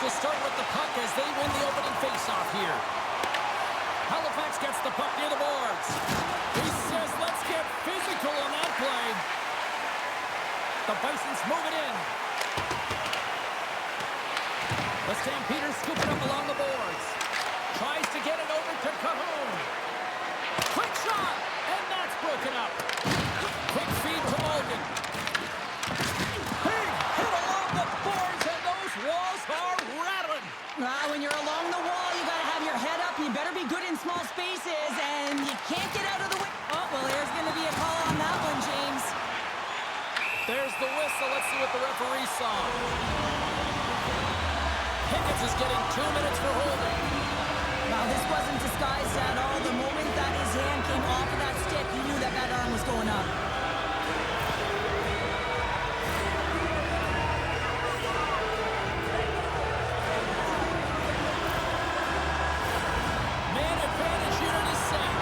will start with the puck as they win the opening faceoff here. Halifax gets the puck near the boards. He says, let's get physical on that play. The Bisons move it in. The Stampeders scoop it up along the boards. Tries to get it over to Kahun. Quick shot, and that's broken up. Quick feed to Logan. Big hit along the boards, and those walls are rattling. When you're along the wall, you got to have your head up. You better be good in small spaces, and you can't get out of the way. Oh, well, there's going to be a call on that one, James. There's the whistle. Let's see what the referee saw. Higgins is getting 2 minutes for holding. Now, this wasn't disguised at all. The moment that his hand came off of that stick, he knew that that arm was going up. Man advantage unit is set.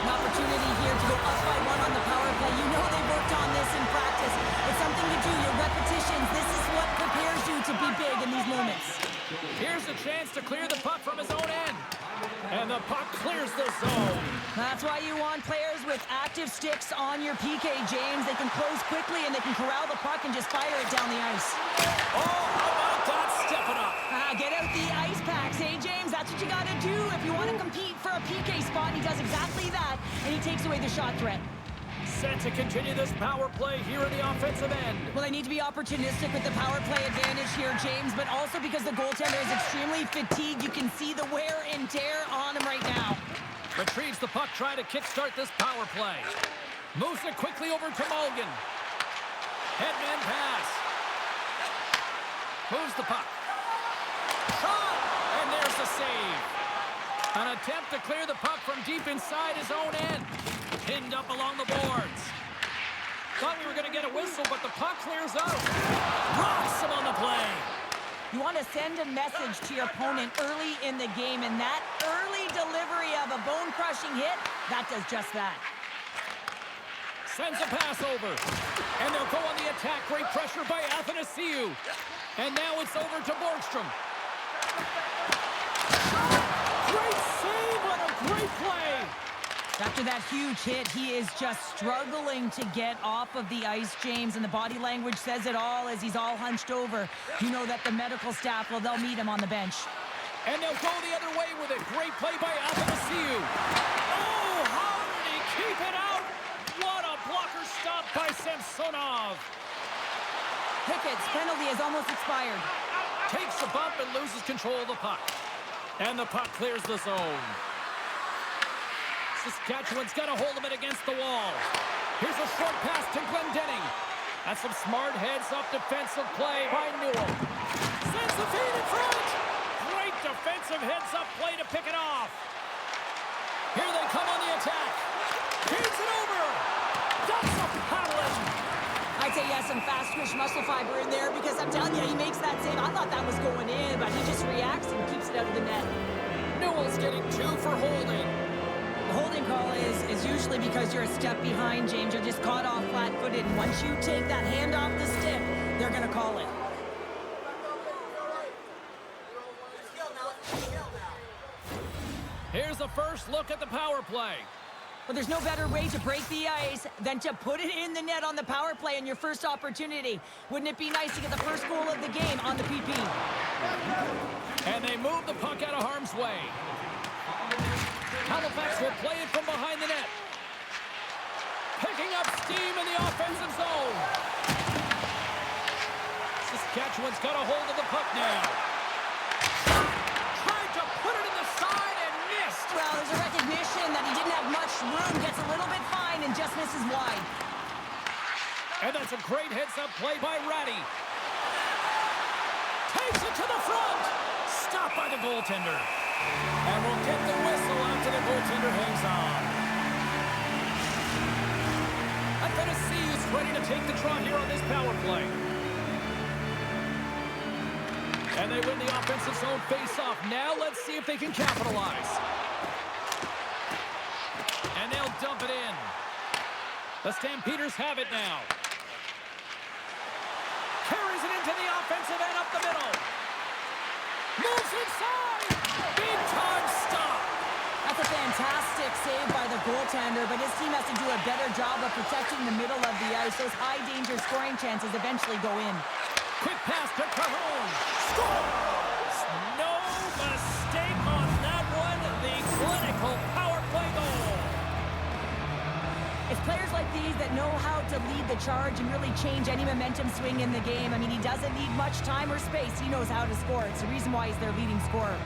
An opportunity here to go up by 1 on the power play. You know they worked on this in practice. It's something to do, your repetitions. This is what prepares you to be big in these moments. Here's a chance to clear the puck from his own end. And the puck clears the zone. That's why you want players with active sticks on your PK, James. They can close quickly and they can corral the puck and just fire it down the ice. Oh, how about that? Step it up. Get out the ice packs, hey, James? That's what you got to do if you want to compete for a PK spot. He does exactly that, and he takes away the shot threat. Set to continue this power play here in the offensive end. Well, they need to be opportunistic with the power play advantage here, James, but also because the goaltender is extremely fatigued. You can see the wear and tear on him right now. Retrieves the puck, trying to kickstart this power play. Moves it quickly over to Mulligan. Headman pass. Moves the puck. Shot! And there's the save. An attempt to clear the puck from deep inside his own end. Pinned up along the boards. Thought we were going to get a whistle, but the puck clears out. Rocks him on the play. You want to send a message to your opponent early in the game, and that early delivery of a bone-crushing hit, that does just that. Sends a pass over. And they'll go on the attack. Great pressure by Athanasiou. And now it's over to Borgstrom. Great save on a great play. After that huge hit, he is just struggling to get off of the ice, James, and the body language says it all as he's all hunched over. You know that the medical staff, well, they'll meet him on the bench. And they'll go the other way with it. Great play by Athanasiou. Oh, how did he keep it out? What a blocker stop by Samsonov. Pickett's penalty has almost expired. Takes a bump and loses control of the puck. And the puck clears the zone. Saskatchewan's got a hold of it against the wall. Here's a short pass to Glendening. That's some smart heads-up defensive play by Newell. Sends the feed in front. Great defensive heads-up play to pick it off. Here they come on the attack. Feeds it over. That's a paddling. I'd say he has some fast-twitch muscle fiber in there because I'm telling you, he makes that save. I thought that was going in, but he just reacts and keeps it out of the net. Newell's getting 2 for holding. The holding call is usually because you're a step behind, James. You're just caught off flat-footed, and once you take that hand off the stick, they're going to call it. Here's the first look at the power play. But there's no better way to break the ice than to put it in the net on the power play in your first opportunity. Wouldn't it be nice to get the first goal of the game on the PP? And they move the puck out of harm's way. Halifax will play it from behind the net. Picking up steam in the offensive zone. Saskatchewan's got a hold of the puck now. Tried to put it in the side and missed. Well, there's a recognition that he didn't have much room, gets a little bit fine, and just misses wide. And that's a great heads-up play by Rattie. Takes it to the front. Stopped by the goaltender. And we'll get the whistle after the goaltender hangs on. Athanasiou's ready to take the trot here on this power play. And they win the offensive zone face-off. Now let's see if they can capitalize. And they'll dump it in. The Stampeders have it now. Carries it into the offensive end up the middle. Moves inside. Big time stop. That's a fantastic save by the goaltender, but his team has to do a better job of protecting the middle of the ice. Those high-danger scoring chances eventually go in. Quick pass to Kahun. Scores! No mistake on that one. The clinical power play goal. It's players like these that know how to lead the charge and really change any momentum swing in the game. I mean, he doesn't need much time or space. He knows how to score. It's the reason why he's their leading scorer.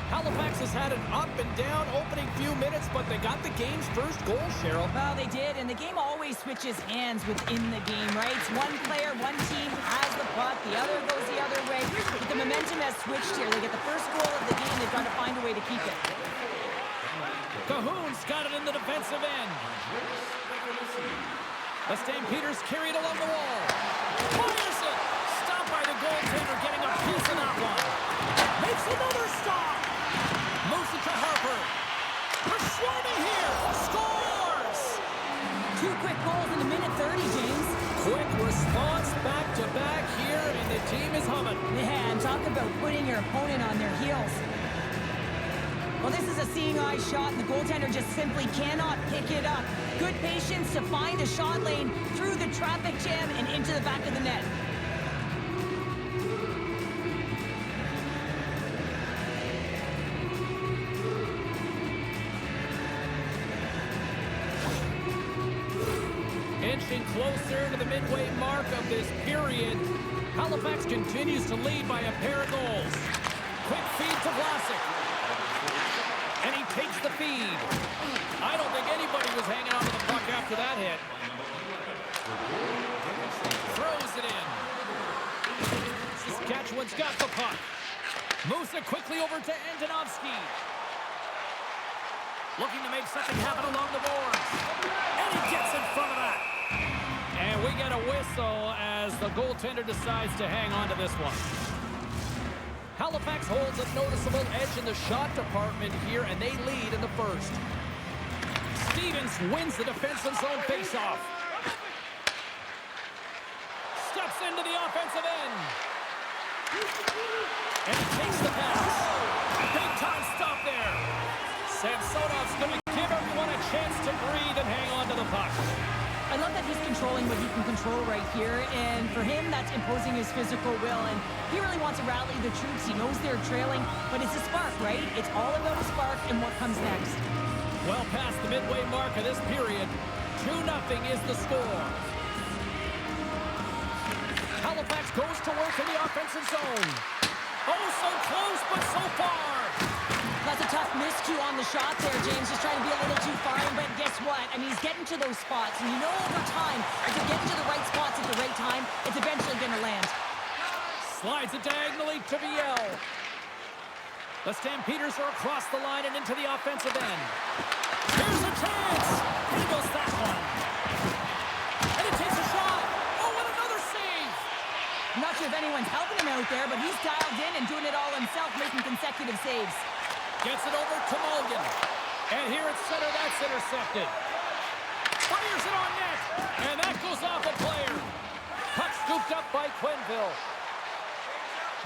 Halifax has had an up and down opening few minutes, but they got the game's first goal, Cheryl. Well, they did, and the game always switches hands within the game, right? It's one player, one team has the puck, the other goes the other way. But the momentum has switched here. They get the first goal of the game. They've got to find a way to keep it. Kahun's got it in the defensive end. The Stampeders carry it along the wall. Fires it! Stopped by the goaltender, getting a piece of that one. Makes another stop! Moves it to Harpur. We're swarming here! Scores! 2 quick goals in a minute 30, James. Quick response back-to-back here, and the team is humming. Yeah, and talk about putting your opponent on their heels. Well, this is a seeing-eye shot, and the goaltender just simply cannot pick it up. Good patience to find a shot lane through the traffic jam and into the back of the net. Inching closer to the midway mark of this period. Halifax continues to lead by a pair of goals. Quick feed to Vlasic. And he takes the feed. I don't think anybody was hanging on to the puck after that hit. Throws it in. Saskatchewan's got the puck. Moves it quickly over to Antonovsky. Looking to make something happen along the boards. And he gets in front of that. And we get a whistle as the goaltender decides to hang on to this one. Halifax holds a noticeable edge in the shot department here, and they lead in the first. Stevens wins the defensive zone faceoff. Steps into the offensive end. And he takes the pass. Big time stop there. Samsonov's going to give everyone a chance to breathe and hang on to the puck. I love that he's controlling what he can control right here, and for him, that's imposing his physical will, and he really wants to rally the troops. He knows they're trailing, but it's a spark, right? It's all about a spark and what comes next. Well past the midway mark of this period, 2-0 is the score. Halifax goes to work in the offensive zone. Oh, so close, but so far. That's a tough miscue on the shot there, James. Just trying to be a little too far in, but guess what? I mean, he's getting to those spots, and you know over time, if you're getting to the right spots at the right time, it's eventually going to land. Slides it diagonally to Viel. The Stampeders are across the line and into the offensive end. Here's a chance. Handles that one. And he takes a shot. Oh, and another save. I'm not sure if anyone's helping him out there, but he's dialed in and doing it all himself, making consecutive saves. Gets it over to Mulligan. And here at center, that's intercepted. Fires it on net. And that goes off a player. Puck scooped up by Quenneville.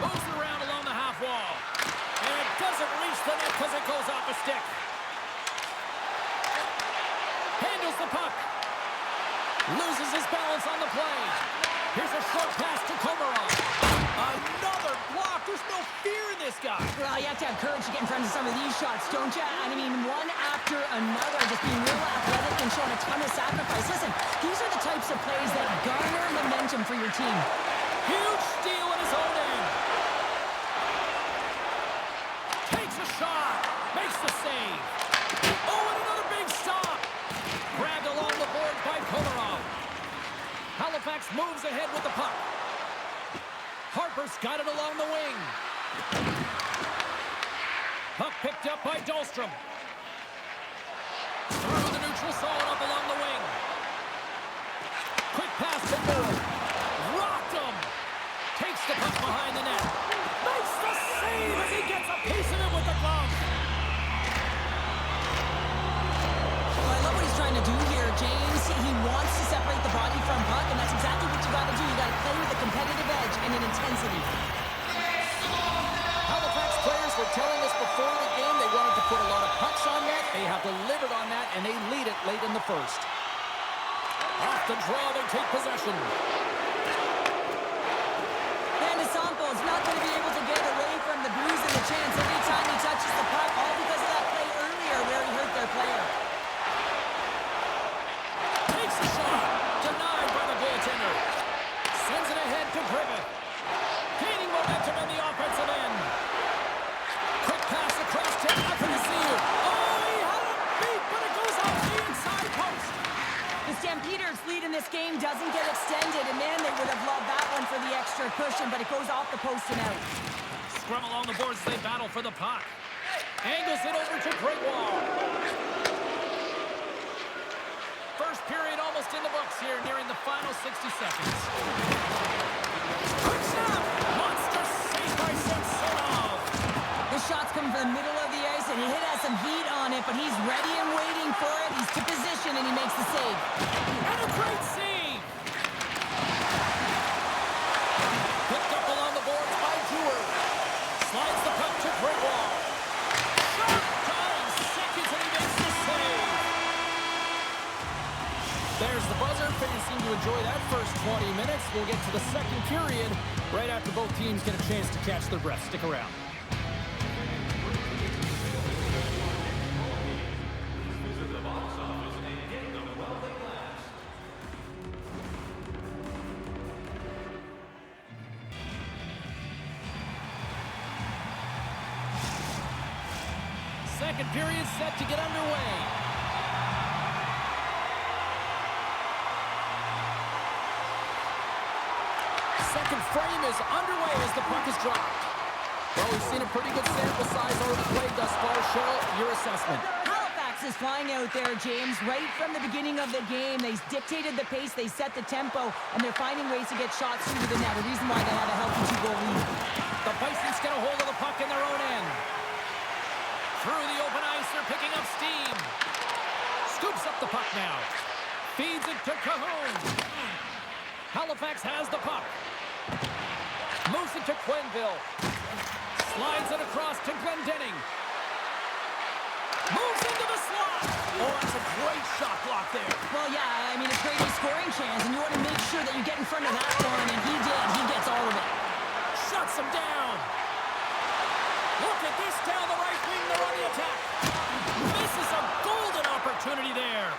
Moves it around along the half wall. And it doesn't reach the net because it goes off a stick. Handles the puck. Loses his balance on the play. Here's a short pass to Komarov. Another block. There's no fear in this guy. Well, you have to have courage to get in front of some of these shots, don't you? And I mean, one after another, just being real athletic and showing a ton of sacrifice. Listen, these are the types of plays that garner momentum for your team. Huge steal in his own end. Takes a shot. Makes the save. Oh, and another big stop. Grabbed along the board by Komarov. Halifax moves ahead with the puck. Harpur's got it along the wing. Puck picked up by Dahlstrom. Through the neutral zone up along the wing. Quick pass to Nolan. Rocked him. Takes the puck behind the net. to do here, James. He wants to separate the body from puck, and that's exactly what you got to do. You got to play with a competitive edge and an intensity. Halifax players were telling us before the game they wanted to put a lot of pucks on net. They have delivered on that, and they lead it late in the first. Off the draw, they take possession. Denisenko is not going to be able to get away from the bruise and the chance every time he touches the puck, all because of that play earlier where he hurt their player. Takes a shot. Denied by the goaltender. Sends it ahead to Griffith. Gaining momentum in the offensive end. Quick pass across to Athanasiou. Oh, he had it beat, but it goes off the inside post. The Stampeders' lead in this game doesn't get extended, and man, they would have loved that one for the extra cushion, but it goes off the post and out. Scrum along the boards, they battle for the puck. Angles it over to Gregoire. First period almost in the books here, nearing the final 60 seconds. Quick shot! Monster save by Samsonov. The shots come from the middle of the ice, and he has some heat on it, but he's ready and waiting for it. He's to position, and he makes the save. And a great save! Picked up along the boards by Duehr. Slides the puck to Gregoire. Shot! 5 seconds, and he makes the save. There's the buzzer. Fans seem to enjoy that first 20 minutes. We'll get to the second period right after both teams get a chance to catch their breath. Stick around. Second period set to get underway. Second frame is underway as the puck is dropped. Well, we've seen a pretty good sample size already played thus far. Cheryl, your assessment. Halifax is flying out there, James. Right from the beginning of the game, they dictated the pace, they set the tempo, and they're finding ways to get shots through to the net. A reason why they have a healthy 2-goal lead. The Bisons get a hold of the puck in their own end. Through the open ice, they're picking up steam. Scoops up the puck now. Feeds it to Kahun. Halifax has the puck. Moves it to Quenneville. Slides it across to Glendening. Moves into the slot. Oh, that's a great shot block there. Well, yeah, I mean, it's creating a scoring chance, and you want to make sure that you get in front of that one, and he did. He gets all of it. Shuts him down. Look at this down the right wing. They're on the attack. Misses a golden opportunity there.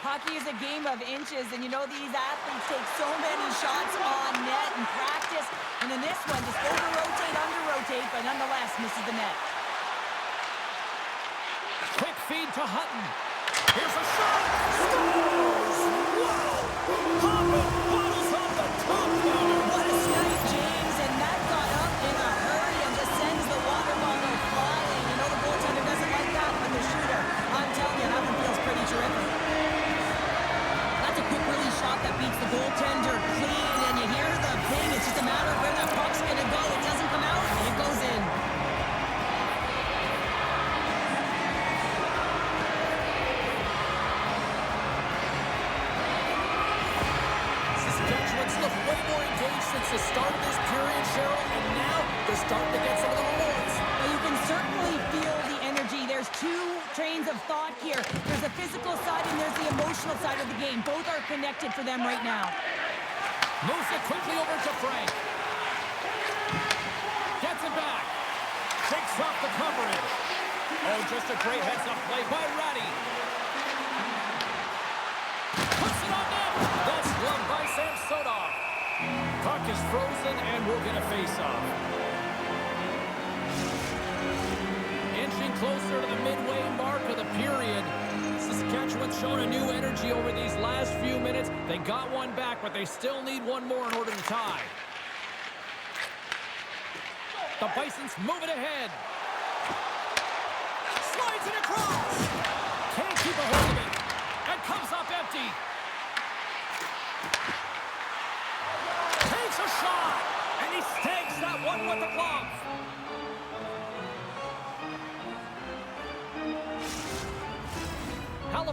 Hockey is a game of inches, and you know these athletes take so many shots on net in practice, and in this one, just over-rotate, under-rotate, but nonetheless misses the net. Quick feed to Hutton. Here's a shot. Scores! Wow! Harpur bottles off the top corner. What a snipe, James, and that got up in a hurry and just sends the water bottle flying. You know the goaltender doesn't like that, but the shooter, I'm telling you, that one feels pretty terrific. That's a quick release shot that beats the goaltender clean, and you hear the ping. It's just a matter of where that puck's going to go. It doesn't come out, and it goes in. Saskatchewan's looked way more engaged since the start of this period, Cheryl, and now they're starting to get some of the rewards. Well, you can certainly feel the energy. There's two trains of thought here. There's the physical side and there's the emotional side of the game. Both are connected for them right now. Moves it quickly over to Frank. Gets it back. Shakes off the coverage. Oh, just a great heads-up play by Rattie. Puts it on net. That's gloved by Samsonov. Puck is frozen, and we'll get a face-off. Inching closer to the midway mark of the period. Saskatchewan's shown a new energy over these last few minutes. They got one back, but they still need one more in order to tie. The Bisons move it ahead. Slides it across. Can't keep a hold of it. And comes up empty. Takes a shot. And he stakes that one with the glove.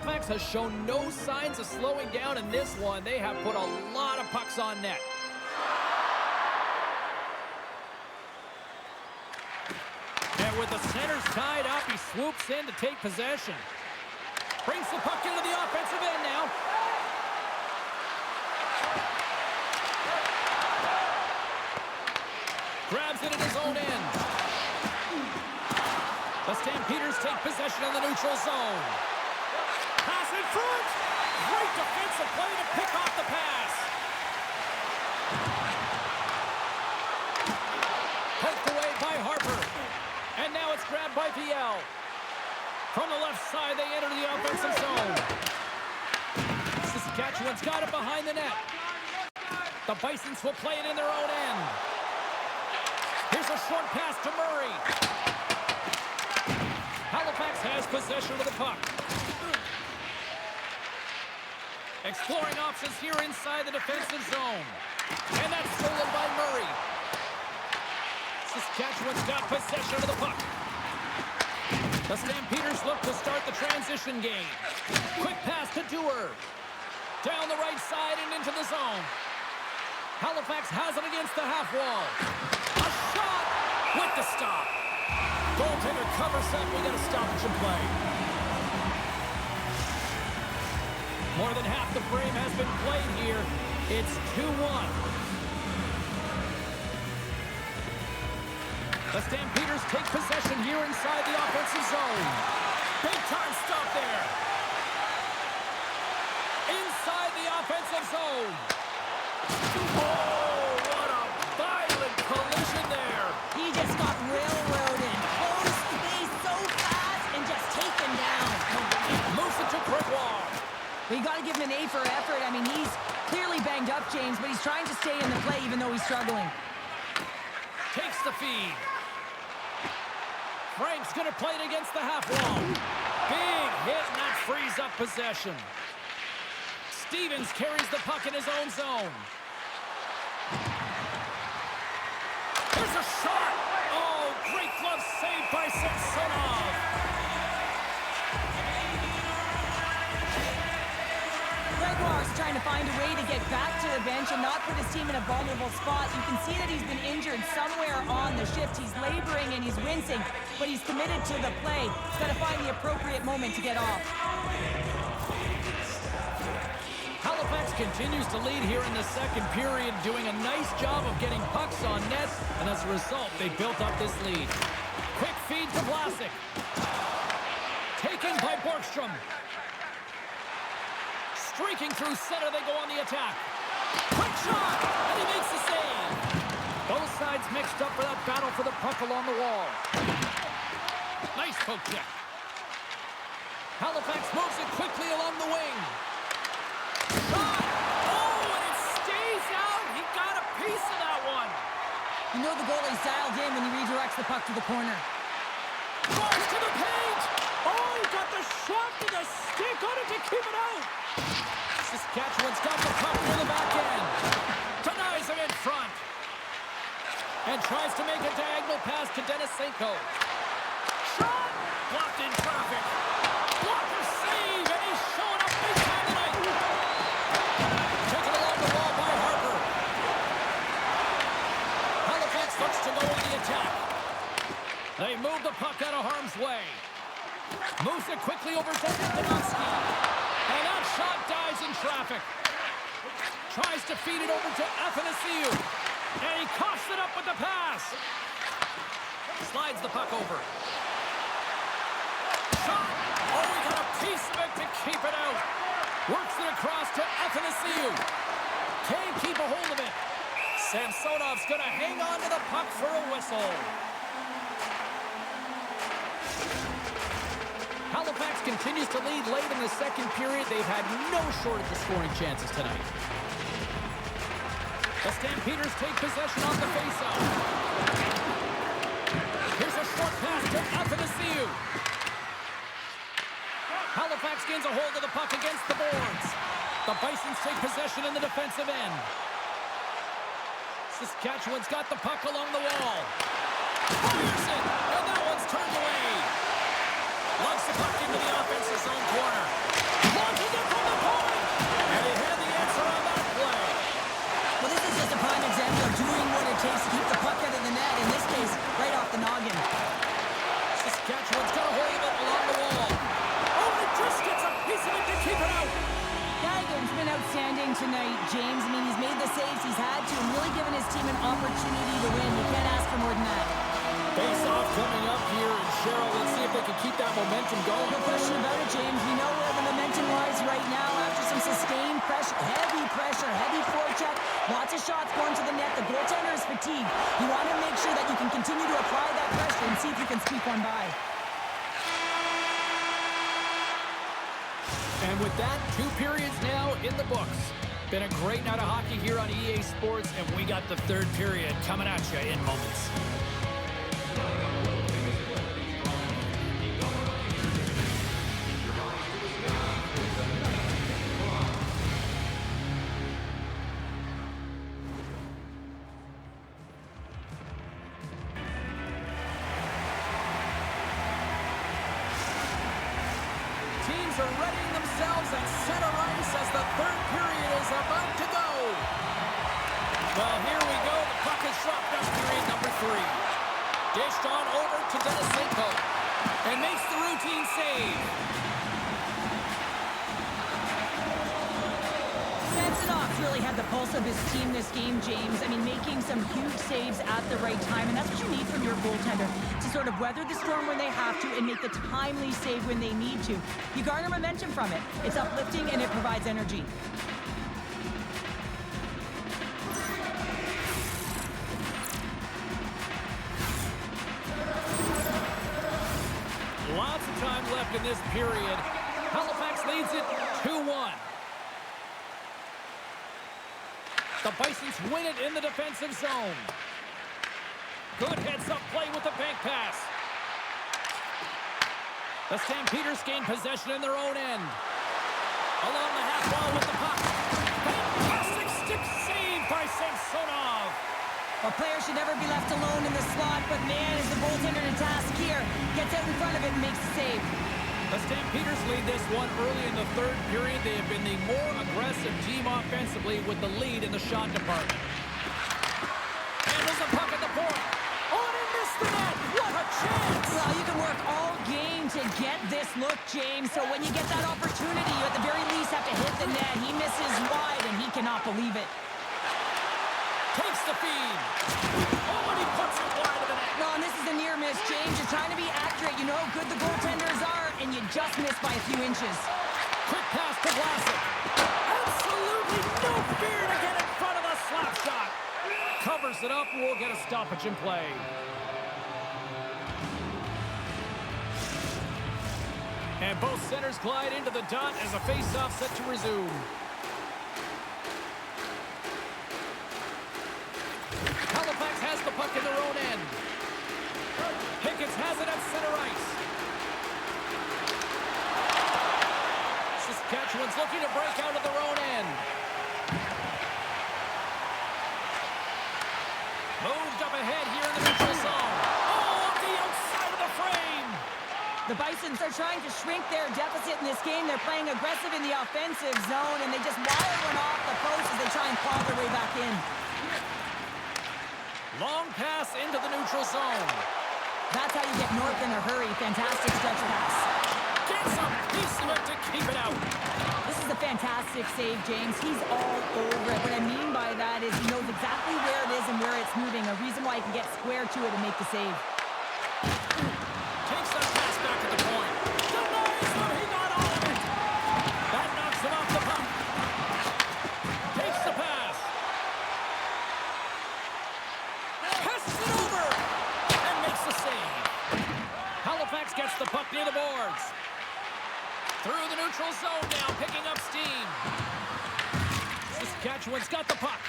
Halifax has shown no signs of slowing down in this one. They have put a lot of pucks on net. And with the centers tied up, he swoops in to take possession. Brings the puck into the offensive end now. Grabs it at his own end. The Stampeders take possession in the neutral zone. Pass in front. Great defensive play to pick off the pass. Poked away by Harpur. And now it's grabbed by Viel. From the left side, they enter the offensive zone. Saskatchewan's got it behind the net. The Bisons will play it in their own end. Here's a short pass to Murray. Halifax has possession of the puck. Exploring options here inside the defensive zone. And that's stolen by Murray. Saskatchewan's got possession of the puck. The Stampeders look to start the transition game. Quick pass to Duehr. Down the right side and into the zone. Halifax has it against the half wall. A shot with the stop. Goaltender covers up. We got a stoppage in play. More than half the frame has been played here. It's 2-1. The Stampeders take possession here inside the offensive zone. Big time stop there. Inside the offensive zone. Oh, what a violent collision there. He just got railroaded. Close the base so fast and just taken down. Moves it to Gregoire. We got to give him an A for effort. I mean, he's clearly banged up, James, but he's trying to stay in the play even though he's struggling. Takes the feed. Frank's going to play it against the half wall. Big hit, and that frees up possession. Stevens carries the puck in his own zone. There's a shot. Oh, great glove save by Samsonov. Gregoire's trying to find a way to get back to the bench and not put his team in a vulnerable spot. You can see that he's been injured somewhere on the shift. He's laboring and he's wincing, but he's committed to the play. He's got to find the appropriate moment to get off. Halifax continues to lead here in the second period, doing a nice job of getting pucks on net, and as a result, they built up this lead. Quick feed to Vlasic. Taken by Borgstrom. Streaking through center, they go on the attack. Quick shot, and he makes the save. Both sides mixed up for that battle for the puck along the wall. Nice poke check. Halifax moves it quickly along the wing. Shot! Oh, and it stays out. He got a piece of that one. You know the goalie's dialed in when he redirects the puck to the corner. Goes to the paint. Oh, he got the shot to the stick on it to keep it out. Saskatchewan's got the puck near the back end. Denies him in front. And tries to make a diagonal pass to Denisenko. Shot! Blocked in traffic. Blocker save, and he's showing up big time tonight. Taken along the wall by Harpur. Halifax looks to go on the attack. They move the puck out of harm's way. Moves it quickly over to Denisenko. And that shot dies in traffic. Tries to feed it over to Athanasiou. And he coughs it up with the pass. Slides the puck over. Shot. Oh, he got a piece of it to keep it out. Works it across to Athanasiou. Can't keep a hold of it. Samsonov's going to hang on to the puck for a whistle. Halifax continues to lead late in the second period. They've had no shortage of scoring chances tonight. The Stampeders take possession on the faceoff. Here's a short pass to Athanasiou. Halifax gains a hold of the puck against the boards. The Bisons take possession in the defensive end. Saskatchewan's got the puck along the wall. Fires it, and that one's turned away. Launches the puck into the offensive zone corner. outstanding tonight, James. I mean, he's made the saves he's had to and really given his team an opportunity to win. You can't ask for more than that. Face-off coming up here, and Cheryl, let's see if they can keep that momentum going. No question about it, James. We know where the momentum lies right now after some sustained pressure, heavy forecheck, lots of shots going to the net. The goaltender is fatigued. You want to make sure that you can continue to apply that pressure and see if you can squeak one by. And with that, 2 periods now in the books. Been a great night of hockey here on EA Sports, and we got the 3rd period coming at you in moments. Teams are readying themselves at center ice as the 3rd period is about to go. Well, here we go. The puck is dropped up period number 3. Dished on over to Denisenko. And makes the routine save. Samsonov's really had the pulse of his team this game, James. I mean, making some huge saves at the right time, and that's what you need from your goaltender, to sort of weather the storm when they have to and make the timely save when they need to. You garner momentum from it. It's uplifting and it provides energy. Lots of time left in this period. Halifax leads it 2-1. The Bisons win it in the defensive zone. Good heads-up play with the bank pass. The Stampeders gain possession in their own end. Along the half wall with the puck. Fantastic stick save by Samsonov. A player should never be left alone in the slot, but man, is the goaltender to task here. Gets out in front of it and makes the save. The Stampeders lead this one early in the 3rd period. They have been the more aggressive team offensively with the lead in the shot department. Handles the puck at the point. Oh, and he missed the net. What a chance! Well, you can work all game to get this look, James. So when you get that opportunity, you at the very least have to hit the net. He misses wide, and he cannot believe it. Takes the feed. Oh, and he puts it wide of the net. No, and this is a near miss, James. You're trying to be accurate. You know how good the goaltenders are, and you just missed by a few inches. Quick pass to Vlasic. Absolutely no fear to get in front of the slap shot. Covers it up. We'll get a stoppage in play. And both centers glide into the dot as a face-off set to resume. Halifax has the puck in their own end. Hickens has it at center ice. Saskatchewan's looking to break out of their own end. Moved up ahead here in the neutral zone. Oh, off the outside of the frame. The Bisons are trying to shrink their deficit in this game. They're playing aggressive in the offensive zone, and they just wire one off the post as they try and claw their way back in. Long pass into the neutral zone. That's how you get north in a hurry. Fantastic stretch pass. Gets a piece of it to keep it out. This is a fantastic save, James. He's all over it. What I mean by that is he knows exactly where it is and where it's moving. A reason why he can get square to it and make the save. Takes that pass back to the point. Denies him. He got all of it. That knocks him off the puck. Takes the pass. Passes it over. And makes the save. Halifax gets the puck near the boards. Through the neutral zone now, picking up steam. Saskatchewan's got the puck.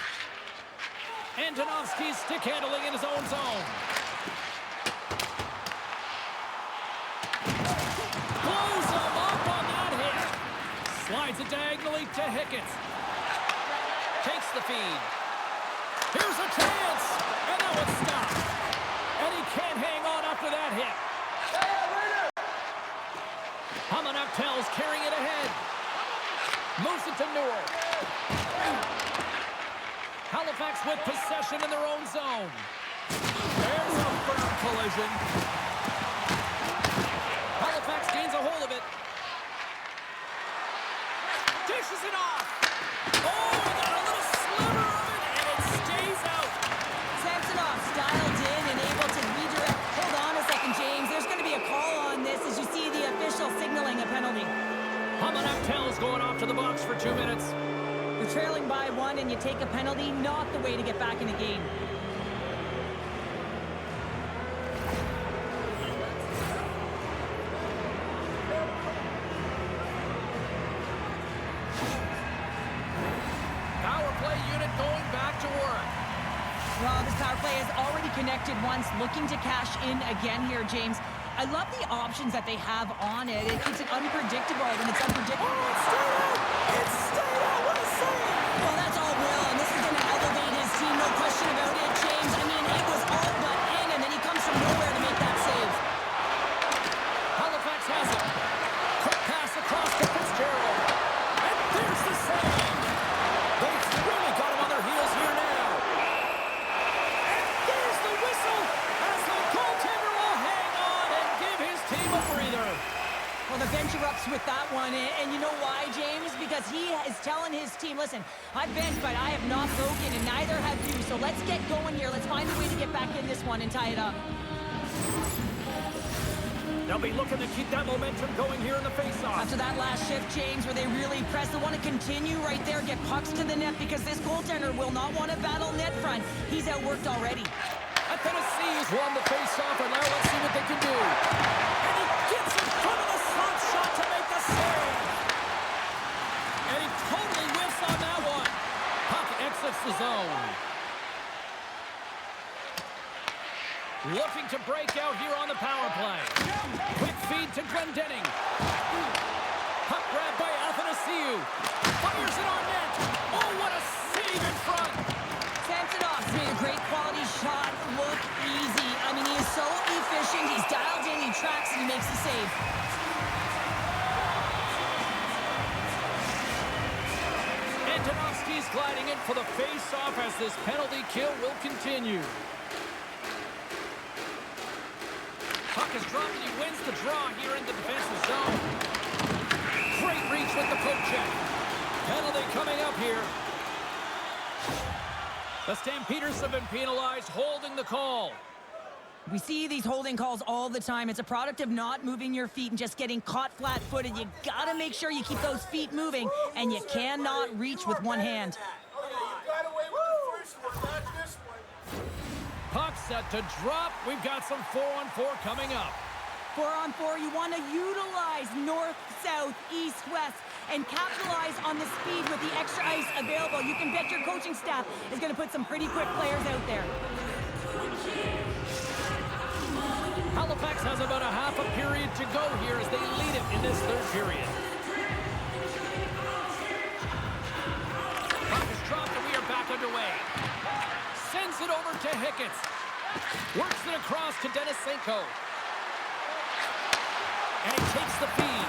Antonovsky's stick handling in his own zone. Blows him up on that hit. Slides it diagonally to Hickens. Takes the feed. Here's a chance. And that one's stopped. And he can't hang on after that hit. Tells carrying it ahead. Moves it to Newell. Halifax with possession in their own zone. There's a firm collision. Halifax gains a hold of it. Dishes it off. Dominik tells going off to the box for 2 minutes. You're trailing by 1 and you take a penalty, not the way to get back in the game. Power play unit going back to work. Well, this power play has already connected once, looking to cash in again here, James. I love the options that they have on it. It keeps it unpredictable when it's unpredictable. Oh, it's stayed out! It's stayed out! What a save! Well, that's all Will, and this is going to elevate his team, no question about it, James. I mean, it was all but in, and then he comes from nowhere to make that save. Halifax has it. Quick pass across to Fitzgerald. And there's the save! They've really got him on their heels here now. And there's the whistle as the goaltender will hang on and give his team a breather. Well, the bench erupts with that one, and you know why, James? Because he is telling his team, listen, I've benched, but I have not broken, and neither have you. So let's get going here. Let's find a way to get back in this one and tie it up. They'll be looking to keep that momentum going here in the faceoff. After that last shift, James, where they really press, they want to continue right there, get pucks to the net, because this goaltender will not want to battle net front. He's outworked already. Athanasiou's won the faceoff, and now let's see what they can do. And he gets in front of the slot shot to make the save. And he totally whiffs on that one. Puck exits the zone. Looking to break out here on the power play. Quick feed to Glendening. Puck grabbed by Athanasiou. Fires it on net. Oh, what a save in front. Sends it off. Made a great quality shot. Look easy. I mean, he is so efficient. He's dialed in, he tracks, and he makes the save. Antonofsky's gliding in for the face-off as this penalty kill will continue. Puck is dropped and he wins the draw here in the defensive zone. Great reach with the poke check. Penalty coming up here. The Stampeders have been penalized, holding the call. We see these holding calls all the time. It's a product of not moving your feet and just getting caught flat-footed. You gotta make sure you keep those feet moving, and you cannot reach with one hand. Puck set to drop. We've got some 4-on-4 coming up. 4-on-4, you want to utilize north, south, east, west, and capitalize on the speed with the extra ice available. You can bet your coaching staff is going to put some pretty quick players out there. Halifax has about a half a period to go here as they lead it in this third period. Puck is dropped and we are back underway. Sends it over to Hicketts. Works it across to Denisenko. And he takes the feed.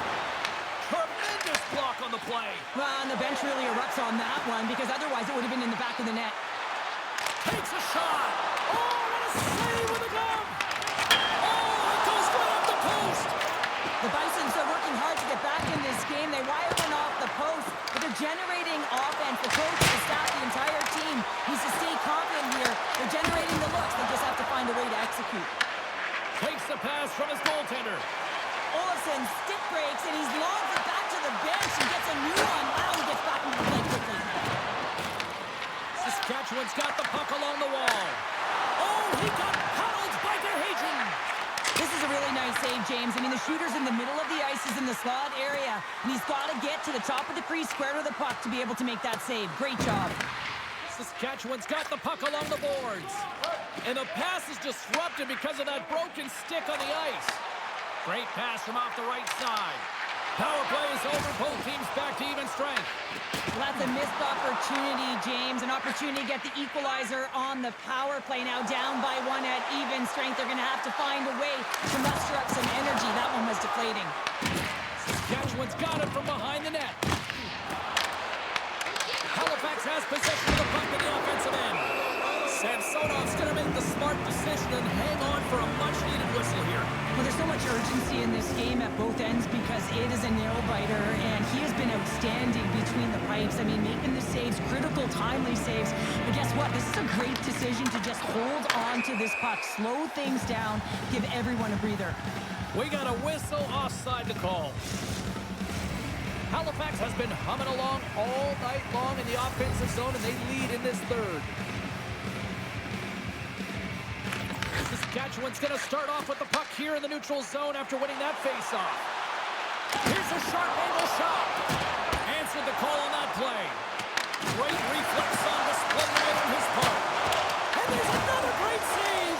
Tremendous block on the play. Well, and the bench really erupts on that one because otherwise it would have been in the back of the net. Takes a shot. Oh, what a save with a glove. Oh, it goes right off the post. The Bisons are working hard to get back in this game. They wire one off the post, but they're generating offense. The coach, the staff, the entire team needs to stay confident here. They're generating the looks. They just have to find a way to execute. Takes the pass from his goaltender. Olsen stick breaks, and he's lobbed it back to the bench and gets a new one. Wow, he gets back into the play quickly. Saskatchewan's got the puck along the wall. Oh, he got paddled by Kahun. This is a really nice save, James. I mean, the shooter's in the middle of the ice, is in the slot area, and he's got to get to the top of the crease, square to the puck to be able to make that save. Great job. Saskatchewan's got the puck along the boards. And the pass is disrupted because of that broken stick on the ice. Great pass from off the right side. Power play is over. Both teams back to even strength. Well, that's a missed opportunity, James. An opportunity to get the equalizer on the power play. Now down by 1 at even strength. They're going to have to find a way to muster up some energy. That one was deflating. Saskatchewan's got it from behind the net. Halifax has possession of the puck in the offensive end. Samsonov's going to make the smart decision and hang on for a much-needed whistle here. Well, there's so much urgency in this game at both ends because it is a nail-biter, and he has been outstanding between the pipes. I mean, making the saves, critical, timely saves. But guess what? This is a great decision to just hold on to this puck, slow things down, give everyone a breather. We got a whistle offside to call. Halifax has been humming along all night long in the offensive zone, and they lead in this third. Saskatchewan's going to start off with the puck here in the neutral zone after winning that face-off. Here's a sharp angle shot. Answered the call on that play. Great reflex on display right on his part. And there's another great save.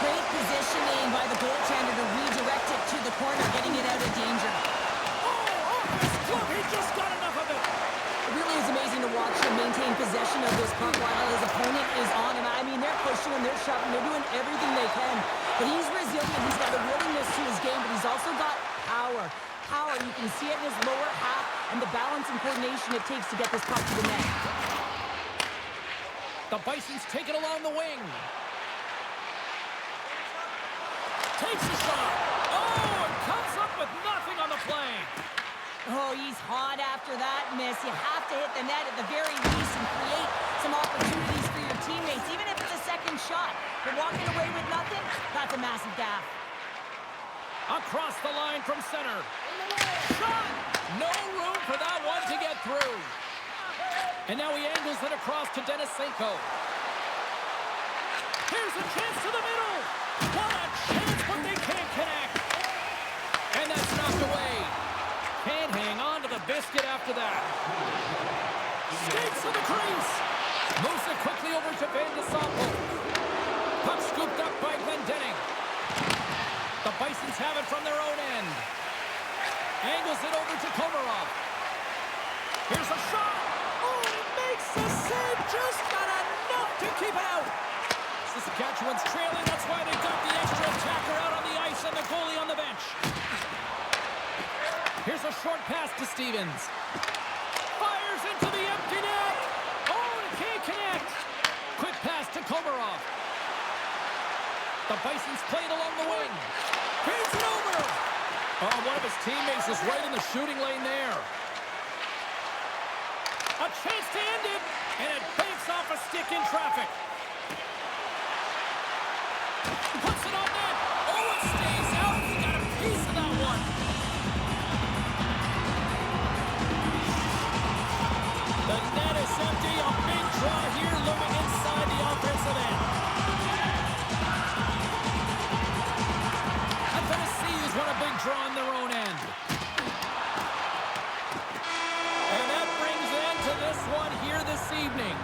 Great positioning by the goaltender to redirect it to the corner, getting it out of danger. Oh, off his glove. He just got enough of it. It really is amazing to watch him maintain possession of this puck while his opponent is on him. I mean, they're pushing him, they're shoving, they're doing everything they can. But he's resilient. He's got a willingness to his game, but he's also got power. Power, you can see it in his lower half and the balance and coordination it takes to get this puck to the net. The Bisons take it along the wing. Takes a shot. Oh, and comes up with nothing on the play. Oh, he's hot after that miss. You have to hit the net at the very least and create some opportunities for your teammates, even if it's a second shot. But walking away with nothing, that's a massive gap. Across the line from center. Shot! No room for that one to get through. And now he angles it across to Denisenko. Here's a chance to the middle. What a chance, but they can't connect. And that's knocked away. Can't hang on to the biscuit after that. Skates to the crease. Moves it quickly over to Denisenko. Puck scooped up by Glendening. The Bisons have it from their own end. Angles it over to Komarov. Here's a shot. Oh, he makes the save. Just not enough to keep it out. Saskatchewan's trailing. That's why they got the extra attacker out on the ice and the goalie on the bench. Here's a short pass to Stevens. Fires into the empty net. Oh, and can't connect. Quick pass to Komarov. The Bisons played along the wing. Feeds it over. Oh, one of his teammates is right in the shooting lane there. A chance to end it, and it banks off a stick in traffic. Puts it on net. Oh, it stays out. He got a piece of that one. The net is empty. A big draw here looming inside the offensive end. Athanasiou won a big draw on their own end. And that brings an end to this one here this evening.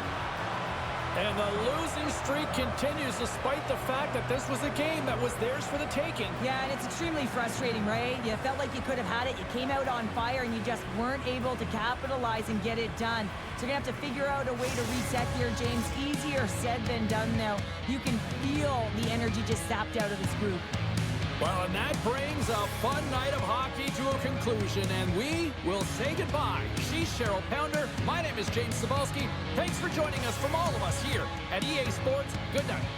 And the losing streak continues despite the fact that this was a game that was theirs for the taking. Yeah, and it's extremely frustrating, right? You felt like you could have had it. You came out on fire, and you just weren't able to capitalize and get it done. So you're going to have to figure out a way to reset here, James. Easier said than done now. You can feel the energy just sapped out of this group. Well, and that brings a fun night of hockey to a conclusion, and we will say goodbye. She's Cheryl Pounder. My name is James Cebulski. Thanks for joining us from all of us here at EA Sports. Good night.